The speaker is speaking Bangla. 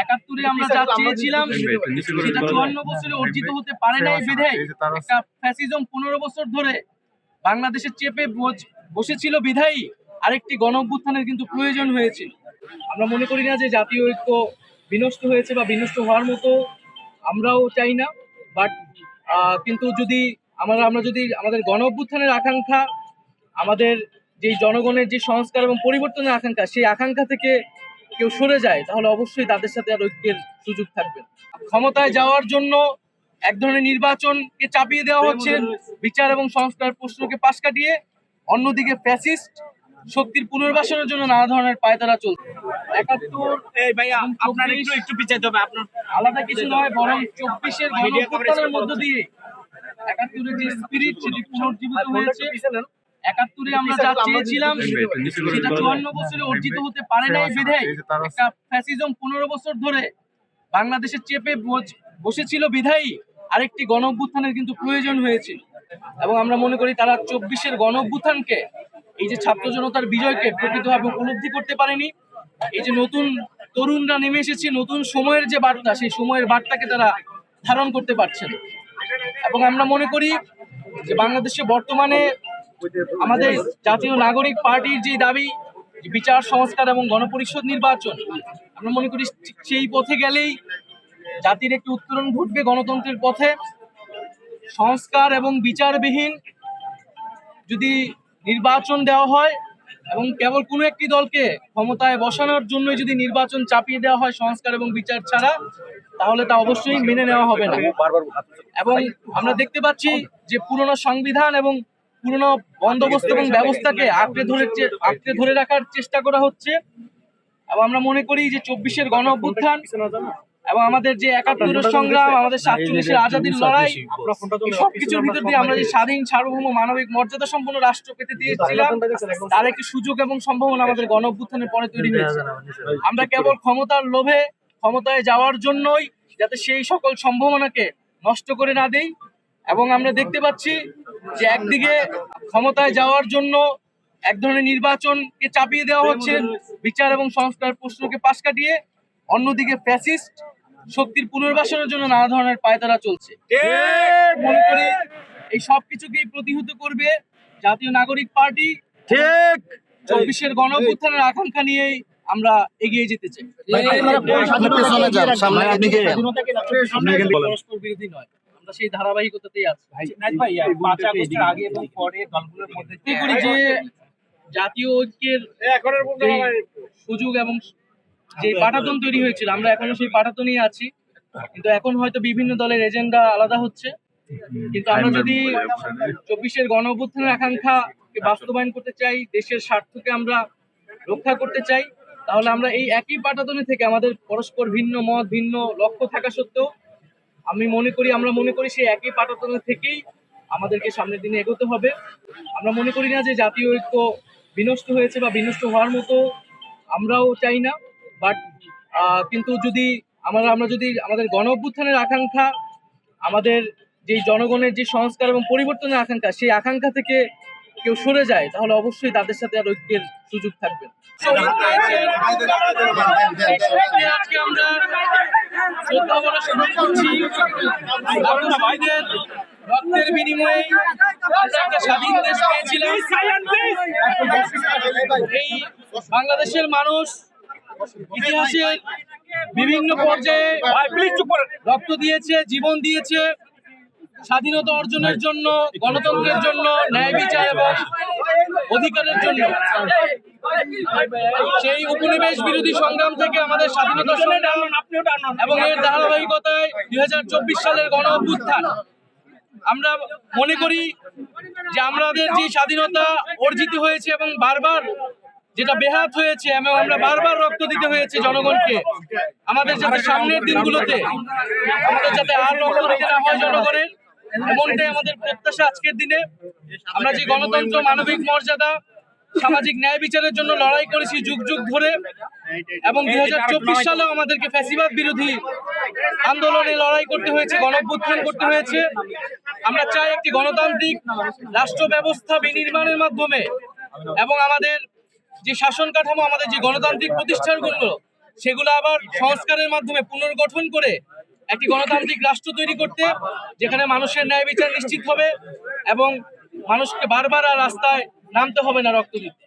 একাত্তরে আমরা যা চেয়েছিলাম সেটা 54 বছরে অর্জিত হতে পারে নাই বিধায় একটা ফ্যাসিজম 15 বছর ধরে বাংলাদেশে চেপে বসেছিল বিধায়ী আরেকটি গণ অভ্যুত্থানের কিন্তু প্রয়োজন হয়েছিল। আমরা মনে করি না যে জাতীয় ঐক্য বিনষ্ট হয়েছে বা বিনষ্ট হওয়ার মতো আমরাও চাই না, বাট কিন্তু যদি আমরা যদি আমাদের গণ অভ্যুত্থানের আকাঙ্ক্ষা, আমাদের যে জনগণের যে সংস্কার এবং পরিবর্তনের আকাঙ্ক্ষা, সেই আকাঙ্ক্ষা থেকে কেউ সরে যায় তাহলে অবশ্যই তাদের সাথে আর ঐক্যের সুযোগ থাকবে। ক্ষমতায় যাওয়ার জন্য এক ধরনের নির্বাচনকে চাপিয়ে দেওয়া হচ্ছে, বিচার এবং সংস্কার প্রশ্নকে পাশ কাটিয়ে। অন্যদিকে ফ্যাসিস্ট শক্তির পুনর্বাসনের জন্য নানা ধরনের পায়তারা চলছে। 71 একটু পিছাইতে হবে, আপনার আলাদা কিছু নয়, বরং 24-এর গণঅভ্যুত্থানের মধ্য দিয়ে 71-এর যে স্পিরিট সেটি পুনর্জীবিত হয়েছে। 71-এ আমরা যা চেয়েছিলাম সেটা 54 বছরে অর্জিত হতে পারে নাই বিধায় একটা ফ্যাসিজম 15 বছর ধরে বাংলাদেশে চেপে বসেছিল বিধায়ী আরেকটি গণ অভ্যুত্থানের কিন্তু প্রয়োজন হয়েছিল। এবং আমরা মনে করি তারা 24-এর গণ অভ্যুত্থানকে, এই যে ছাত্র জনতার বিজয়কে প্রকৃতভাবে উপলব্ধি করতে পারেনি। এই যে নতুন তরুণরা নেমে এসেছে, নতুন সময়ের যে বার্তা, সেই সময়ের বার্তাকে তারা ধারণ করতে পারছে না। এবং আমরা মনে করি যে বাংলাদেশে বর্তমানে আমাদের জাতীয় নাগরিক পার্টির যে দাবি, বিচার সংস্কার এবং গণপরিষদ নির্বাচন, আমরা মনে করি সেই পথে গেলেই জাতির একটি উত্তরণ ঘটবে গণতন্ত্রের পথে। সংস্কার এবং বিচারবিহীন যদি নির্বাচন দেওয়া হয় এবং কেবল কোনো একটি দলকে ক্ষমতায় বসানোর জন্য যদি নির্বাচন চাপিয়ে দেওয়া হয় সংস্কার এবং বিচার ছাড়া, তাহলে তা অবশ্যই মেনে নেওয়া হবে না। এবং আমরা দেখতে পাচ্ছি যে পুরনো সংবিধান এবং পুরনো বন্দোবস্ত এবং ব্যবস্থাকে আঁকড়ে ধরে রাখার চেষ্টা করা হচ্ছে। এবং আমরা মনে করি যে 24-এর গণ অভ্যুত্থান এবং আমাদের যে 71-এর সংগ্রাম, আমাদের 47-এর আজাদীর লড়াই, সবকিছুর ভিতর দিয়ে আমরা যে স্বাধীন, সার্বভৌম, মানবিক মর্যাদা সম্পন্ন রাষ্ট্র পেতে দিয়েছিলাম, তার একটি সুযোগ এবং সম্ভাবনা আমাদের গণ অভ্যুত্থানের পরে তৈরি হয়েছে। আমরা কেবল ক্ষমতার লোভে ক্ষমতায় যাওয়ার জন্যই যাতে সেই সকল সম্ভাবনাকে নষ্ট করে না দেই। এবং আমরা দেখতে পাচ্ছি যে একদিকে ক্ষমতায় যাওয়ার জন্য এক ধরনের নির্বাচনকে চাপিয়ে দেওয়া হচ্ছে, বিচার এবং সংস্কার প্রশ্নকে পাশ কাটিয়ে। অন্যদিকে ফ্যাসিস্ট শক্তির পুনর্বাসনের জন্য নানা ধরনের পায়তারা চলছে। মনে করি এই সবকিছুকেই প্রতিহত করবে জাতীয় নাগরিক পার্টি। ঠিক 24-এর গণ অভ্যুত্থানের আকাঙ্ক্ষা নিয়েই আমরা এগিয়ে যেতে চাই। পরস্পর বিরোধী নয়, আমরা সেই ধারাবাহিকতাতেই আছি। আগে এবং পরে দলগুলোর মধ্যে যে জাতীয় ঐক্যের সুযোগ এবং যে পাঠাতন তৈরি হয়েছিল, আমরা এখনো সেই পাঠাতনই আছি, কিন্তু এখন হয়তো বিভিন্ন দলের এজেন্ডা আলাদা হচ্ছে। কিন্তু আমরা যদি 24-এর গণ অভ্যুত্থানের আকাঙ্ক্ষাকে বাস্তবায়ন করতে চাই, দেশের স্বার্থকে আমরা রক্ষা করতে চাই, তাহলে আমরা এই একই পাঠাতনে থেকে আমাদের পরস্পর ভিন্ন মত, ভিন্ন লক্ষ্য থাকা সত্ত্বেও আমরা মনে করি সেই একই পাঠাতনে থেকেই আমাদেরকে সামনের দিনে এগোতে হবে। আমরা মনে করি না যে জাতীয় ঐক্য বিনষ্ট হয়েছে বা বিনষ্ট হওয়ার মতো আমরাও চাই না, বাট কিন্তু যদি আমরা যদি আমাদের গণ অভ্যুত্থানের আকাঙ্ক্ষা, আমাদের যে জনগণের যে সংস্কার এবং পরিবর্তনের আকাঙ্ক্ষা, সেই আকাঙ্ক্ষা থেকে কেউ সরে যায় তাহলে অবশ্যই তাদের সাথে আর ঐক্যের সুযোগ থাকবে। আজকে আমরা শ্রদ্ধা বলে স্মরণ করছি রক্তের বিনিময়ে আমরা একটা স্বাধীন দেশ পেয়েছিলাম। এই বাংলাদেশের মানুষ ইতিহাসের বিভিন্ন পর্যায়ে রক্ত দিয়েছে, জীবন দিয়েছে স্বাধীনতা অর্জনের জন্য, গণতন্ত্রের জন্য, ন্যায় বিচার এবং অধিকারের জন্য। সেই উপনিবেশ বিরোধী সংগ্রাম থেকে আমাদের স্বাধীনতা সংগ্রাম এবং এর ধারাবাহিকতায় 2024 সালের গণ অভ্যুত্থান, আমরা মনে করি যে আমাদের যে স্বাধীনতা অর্জিত হয়েছে এবং বারবার যেটা বেহাত হয়েছে এবং আমরা বারবার রক্ত দিতে হয়েছে জনগণকে, আমাদের যাতে সামনের দিনগুলোতে আমাদের যাতে আর রক্ত দিতে না হয় জনগণের, এমনটাই আমাদের প্রত্যাশা। আজকের দিনে আমরা যে গণতন্ত্র, মানবিক মর্যাদা, সামাজিক ন্যায় বিচারের জন্য লড়াই করেছি যুগ যুগ ধরে, এবং 2024 সালেও আমাদেরকে ফ্যাসিবাদ বিরোধী আন্দোলনে লড়াই করতে হয়েছে, গণঅভ্যুত্থান করতে হয়েছে। আমরা চাই একটি গণতান্ত্রিক রাষ্ট্র ব্যবস্থা বিনির্মাণের মাধ্যমে এবং আমাদের যে শাসন কাঠামো, আমাদের যে গণতান্ত্রিক প্রতিষ্ঠানগুলো, সেগুলো আবার সংস্কারের মাধ্যমে পুনর্গঠন করে একটি গণতান্ত্রিক রাষ্ট্র তৈরি করতে, যেখানে মানুষের ন্যায় বিচার নিশ্চিত হবে এবং মানুষকে বারবার আর রাস্তায় নামতে হবে না রক্ত দিতে।